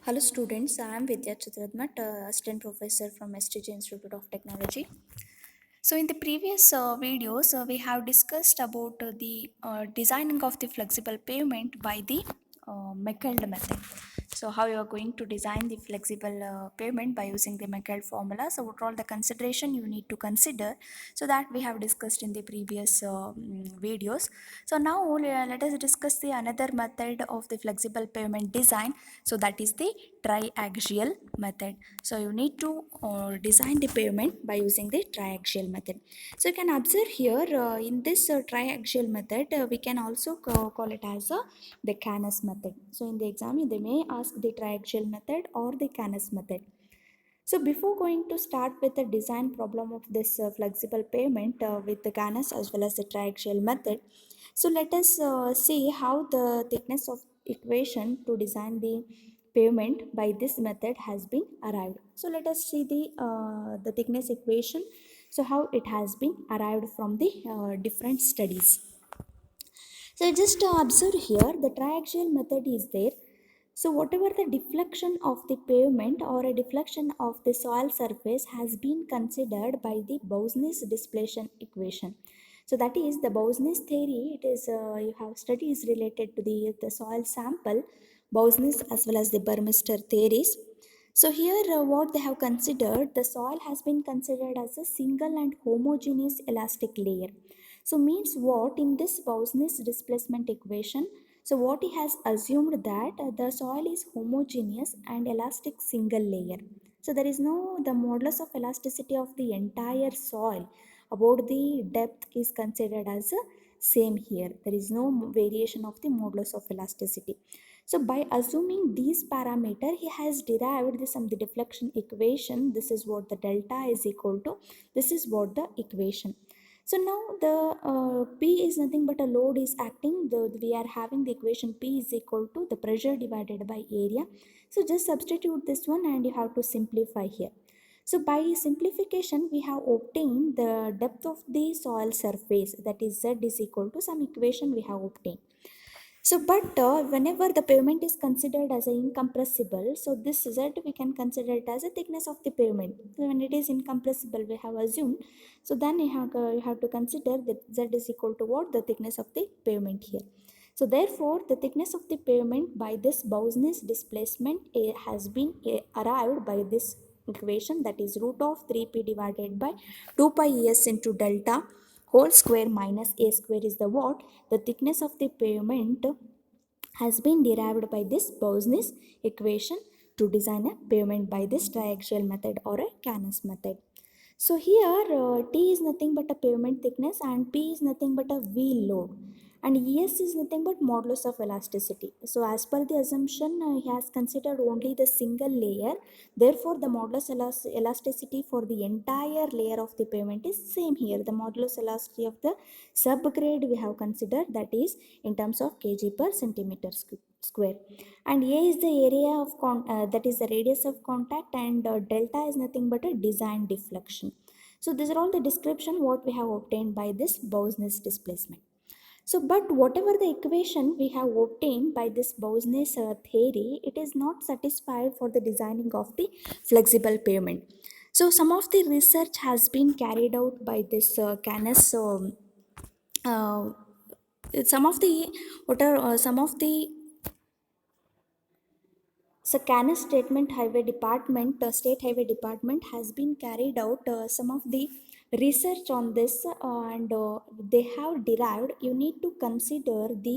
Hello students, I am Vidya Chitradmat, Assistant Professor from STG Institute of Technology. So in the previous videos, we have discussed about the designing of the flexible pavement by the Meckeled method. So how you are going to design the flexible pavement by using the Meckeled formula. So what are all the consideration you need to consider. So that we have discussed in the previous videos. So now let us discuss the another method of the flexible pavement design. So that is the triaxial method. So you need to design the pavement by using the triaxial method. So you can observe here in this triaxial method, we can also call it as the Canas method. So in the exam, they may ask the triaxial method or the Canas method. So before going to start with the design problem of this flexible pavement with the Canas as well as the triaxial method, so let us see how the thickness of equation to design the pavement by this method has been arrived. So let us see the thickness equation. So how it has been arrived from the different studies. So just observe here the triaxial method is there. So whatever the deflection of the pavement or a deflection of the soil surface has been considered by the Bouwsnys displacement equation. So that is the Bouwsnys theory. It is you have studies related to the soil sample, Bouwsnys as well as the Burmester theories. So here what they have considered, the soil has been considered as a single and homogeneous elastic layer. So means what in this Bouwsnys displacement equation, so what he has assumed that the soil is homogeneous and elastic single layer. So there is no the modulus of elasticity of the entire soil about the depth is considered as same here. There is no variation of the modulus of elasticity. So by assuming these parameter, he has derived the deflection equation. This is what the delta is equal to. This is what the equation. So now the P is nothing but a load is acting. We are having the equation P is equal to the pressure divided by area. So just substitute this one and you have to simplify here. So by simplification, we have obtained the depth of the soil surface, that is Z is equal to some equation we have obtained. So, but whenever the pavement is considered as a incompressible, so this Z we can consider it as a thickness of the pavement. So when it is incompressible, we have assumed. So then you have to consider that Z is equal to what? The thickness of the pavement here. So therefore, the thickness of the pavement by this Bouwsnys displacement has been arrived by this equation, that is root of 3p divided by 2 pi s into delta whole square minus a square is the what? The thickness of the pavement has been derived by this Bouwsnys equation to design a pavement by this triaxial method or a Canas method. So here T is nothing but a pavement thickness and P is nothing but a wheel load, and ES is nothing but modulus of elasticity. So as per the assumption, he has considered only the single layer. Therefore, the modulus elasticity for the entire layer of the pavement is same here. The modulus elasticity of the subgrade we have considered, that is in terms of kg per centimeter square, and A is the area of that is the radius of contact, and delta is nothing but a design deflection. So these are all the description what we have obtained by this Bouwsnys displacement. So but whatever the equation we have obtained by this Bouwsnys theory, it is not satisfied for the designing of the flexible pavement. So some of the research has been carried out by this Canas. Uh, some of the what are some of the So, Canis Statement Highway Department, State Highway Department has been carried out some of the research on this, and they have derived. You need to consider the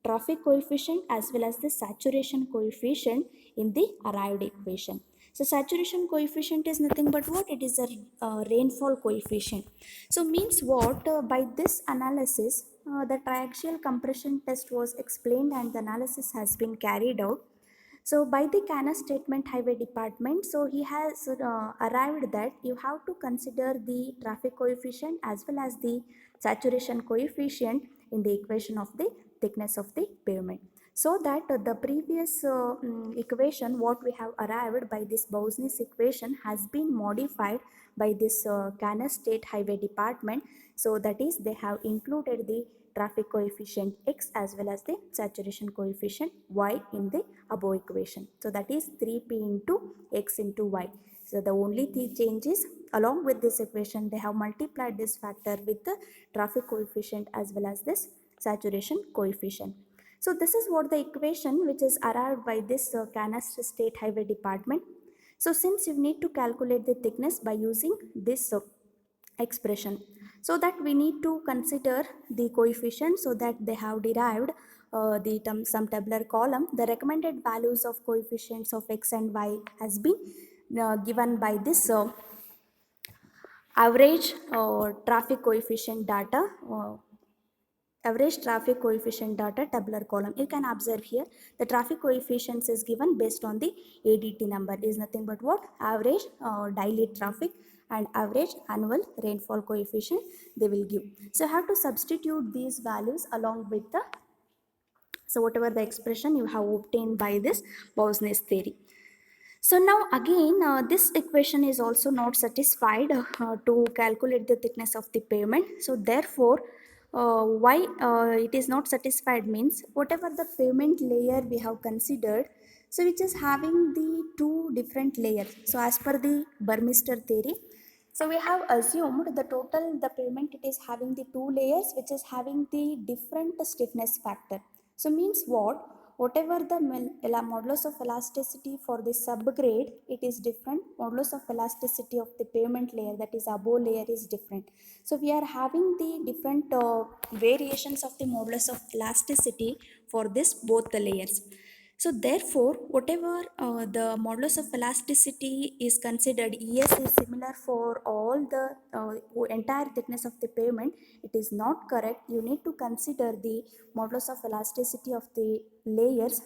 traffic coefficient as well as the saturation coefficient in the arrived equation. So saturation coefficient is nothing but what? It is a rainfall coefficient. So means what? By this analysis, the triaxial compression test was explained and the analysis has been carried out. So by the Canas Statement Highway Department, so he has arrived that you have to consider the traffic coefficient as well as the saturation coefficient in the equation of the thickness of the pavement. So that the previous equation what we have arrived by this Bouwsnys equation has been modified by this Canas State Highway Department. So that is they have included the traffic coefficient x as well as the saturation coefficient y in the above equation. So that is 3p into x into y. So the only thing change is along with this equation they have multiplied this factor with the traffic coefficient as well as this saturation coefficient. So this is what the equation which is arrived by this Kansas State Highway Department. So since you need to calculate the thickness by using this expression, so that we need to consider the coefficient, so that they have derived the some tabular column. The recommended values of coefficients of x and y has been given by this average traffic coefficient data, average traffic coefficient data tabular column. You can observe here the traffic coefficients is given based on the ADT number, is nothing but what average daily traffic and average annual rainfall coefficient they will give. So have to substitute these values along with the, so whatever the expression you have obtained by this Bouwsnes theory. So now again, this equation is also not satisfied to calculate the thickness of the pavement. So therefore, why it is not satisfied means whatever the pavement layer we have considered, so which is having the two different layers. So as per the Burmester theory, so we have assumed the total the pavement it is having the two layers which is having the different stiffness factor. So means what? Whatever the modulus of elasticity for the subgrade, it is different. Modulus of elasticity of the pavement layer, that is above layer, is different. So we are having the different variations of the modulus of elasticity for this both the layers. So therefore, whatever the modulus of elasticity is considered, ES is similar for all the entire thickness of the pavement, it is not correct. You need to consider the modulus of elasticity of the layers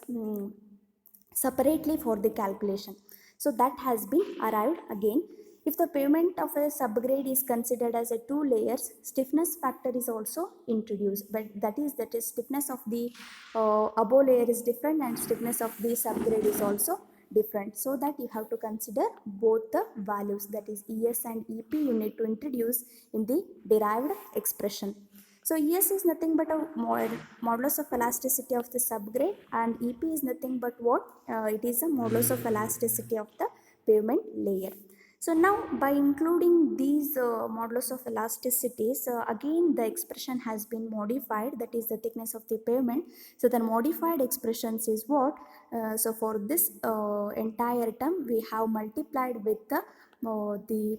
separately for the calculation. So that has been arrived again. If the pavement of a subgrade is considered as a two layers, stiffness factor is also introduced, but that is stiffness of the above layer is different and stiffness of the subgrade is also different, so that you have to consider both the values, that is ES and EP, you need to introduce in the derived expression. So ES is nothing but a modulus of elasticity of the subgrade, and EP is nothing but what? It is a modulus of elasticity of the pavement layer. So now by including these modulus of elasticities, again the expression has been modified, that is the thickness of the pavement. So the modified expressions is what? So for this entire term we have multiplied with the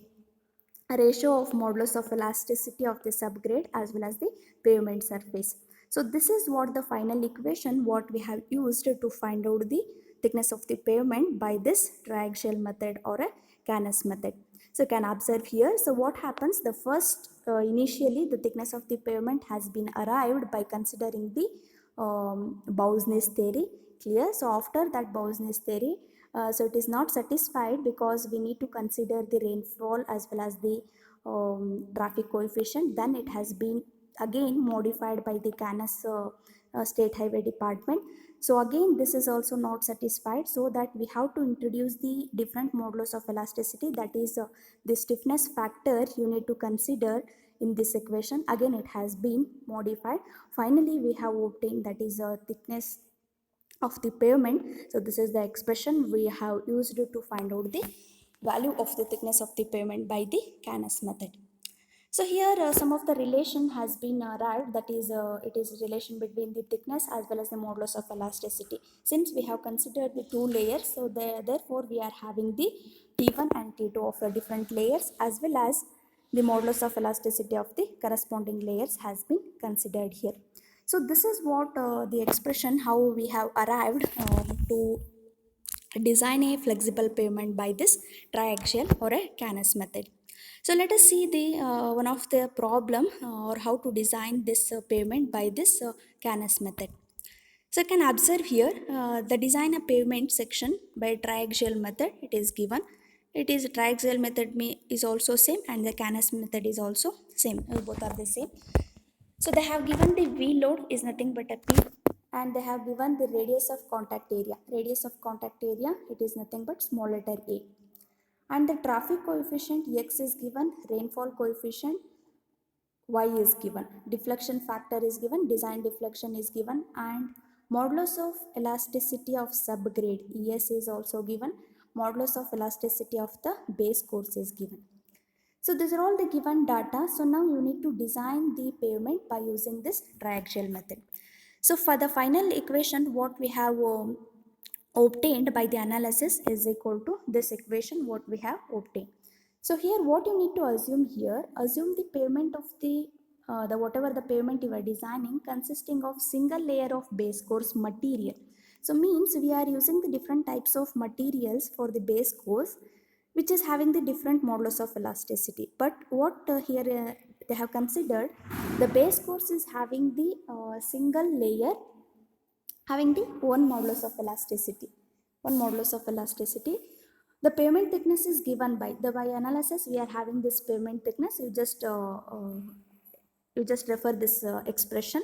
ratio of modulus of elasticity of the subgrade as well as the pavement surface. So this is what the final equation what we have used to find out the thickness of the pavement by this triaxial method or a Canas method. So you can observe here. So what happens? The first initially the thickness of the pavement has been arrived by considering the Bouwsnes theory. Clear? So after that Bouwsnes theory, so it is not satisfied because we need to consider the rainfall as well as the traffic coefficient. Then it has been again modified by the Kansas State Highway Department. So again this is also not satisfied, so that we have to introduce the different modulus of elasticity, that is the stiffness factor you need to consider in this equation. Again it has been modified. Finally we have obtained, that is thickness of the pavement. So this is the expression we have used to find out the value of the thickness of the pavement by the Canas method. So here some of the relation has been arrived, that is it is relation between the thickness as well as the modulus of elasticity. Since we have considered the two layers, so therefore we are having the T1 and T2 of the different layers as well as the modulus of elasticity of the corresponding layers has been considered here. So this is what the expression how we have arrived to design a flexible pavement by this triaxial or a Canas method. So let us see the one of the problem or how to design this pavement by this Canas method. So you can observe here the design a pavement section by triaxial method. It is given. It is triaxial method is also same and the Canas method is also same. Both are the same. So they have given the V load is nothing but a P, and they have given the radius of contact area. Radius of contact area, it is nothing but small letter a. And the traffic coefficient X is given, rainfall coefficient y is given, deflection factor is given, design deflection is given, and modulus of elasticity of subgrade es is also given, modulus of elasticity of the base course is given. So these are all the given data. So now you need to design the pavement by using this triaxial method. So for the final equation, what we have obtained by the analysis is equal to this equation what we have obtained. So here what you need to assume here, assume the pavement of the whatever the pavement you are designing consisting of single layer of base course material. So means we are using the different types of materials for the base course which is having the different modulus of elasticity. But what here they have considered, the base course is having the single layer having the one modulus of elasticity. One modulus of elasticity. The pavement thickness is given by analysis. We are having this pavement thickness. You just refer this expression.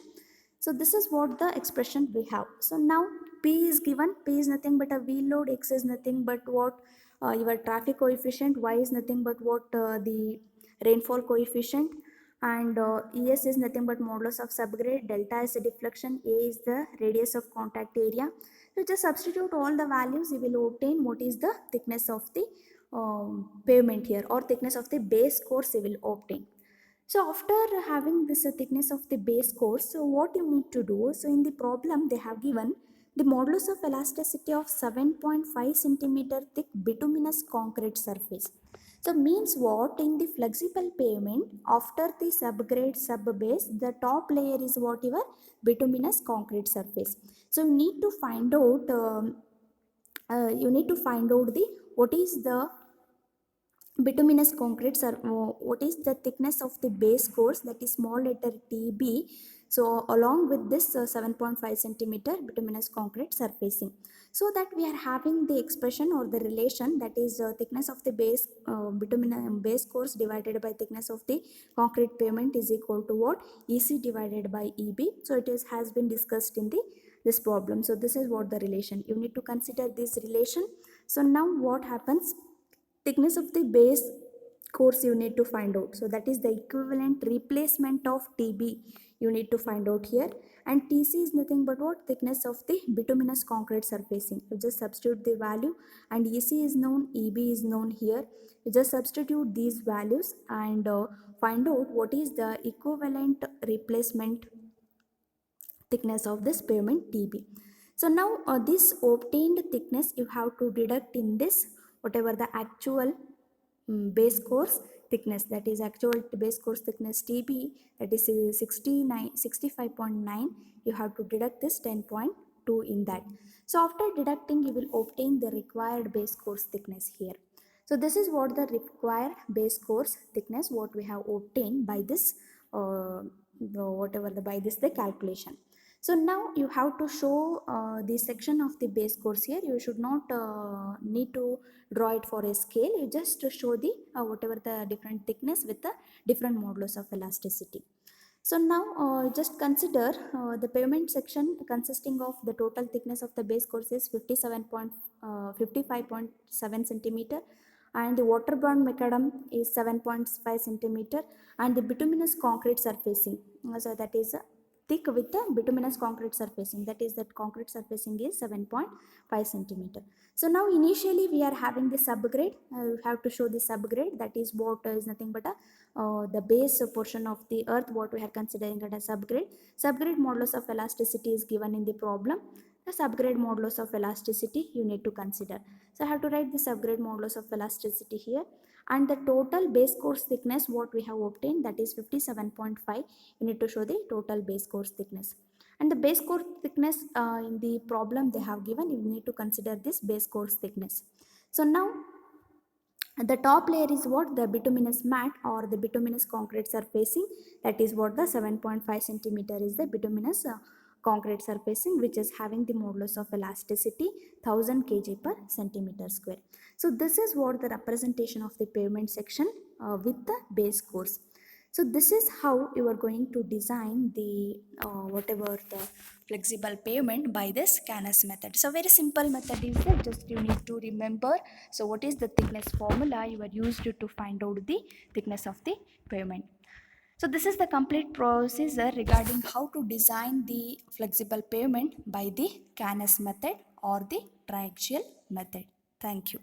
So this is what the expression we have. So now P is given. P is nothing but a wheel load. X is nothing but what your traffic coefficient. Y is nothing but what the rainfall coefficient. And ES is nothing but modulus of subgrade. Delta is the deflection. A is the radius of contact area. So just substitute all the values. You will obtain what is the thickness of the pavement here, or thickness of the base course you will obtain. So after having this thickness of the base course, so what you need to do, so in the problem they have given the modulus of elasticity of 7.5 centimeter thick bituminous concrete surface. So means what, in the flexible pavement after the subgrade subbase, the top layer is what, your bituminous concrete surface. So you need to find out the what is the bituminous concrete what is the thickness of the base course, that is small letter TB. So along with this 7.5 centimeter bituminous concrete surfacing, so that we are having the expression or the relation, that is thickness of the bituminous base course divided by thickness of the concrete pavement is equal to what, EC divided by EB. So it is has been discussed in the this problem. So this is what the relation, you need to consider this relation. So now what happens, thickness of the base course you need to find out, so that is the equivalent replacement of TB you need to find out here. And TC is nothing but what, thickness of the bituminous concrete surfacing. You just substitute the value, and EC is known, EB is known here. You just substitute these values and find out what is the equivalent replacement thickness of this pavement TB. So now this obtained thickness you have to deduct in this whatever the actual base course thickness, that is actual base course thickness TB, that is 65.9, you have to deduct this 10.2 in that. So after deducting you will obtain the required base course thickness here. So this is what the required base course thickness what we have obtained by this by this the calculation. So now you have to show the section of the base course here. You should not need to draw it for a scale. You just show the whatever the different thickness with the different modulus of elasticity. So now just consider the pavement section consisting of the total thickness of the base course is 55.7 centimeter, and the waterborne macadam is 7.5 centimeter, and the bituminous concrete surfacing, so that is thick with the bituminous concrete surfacing, that is that concrete surfacing is 7.5 centimeter. So now initially we are having the subgrade. You have to show the subgrade, that is what is nothing but the base portion of the earth what we are considering it as subgrade. Subgrade modulus of elasticity is given in the problem. The subgrade modulus of elasticity you need to consider. So I have to write the subgrade modulus of elasticity here, and the total base course thickness what we have obtained, that is 57.5. You need to show the total base course thickness, and the base course thickness in the problem they have given, you need to consider this base course thickness. So now the top layer is what, the bituminous mat or the bituminous concrete surfacing, that is what the 7.5 centimeter is the bituminous concrete surfacing, which is having the modulus of elasticity 1000 kg per centimeter square. So this is what the representation of the pavement section with the base course. So this is how you are going to design the whatever the flexible pavement by this Canas method. So very simple method is that, just you need to remember. So what is the thickness formula you are used to find out the thickness of the pavement. So this is the complete procedure regarding how to design the flexible pavement by the Canis method or the triaxial method. Thank you.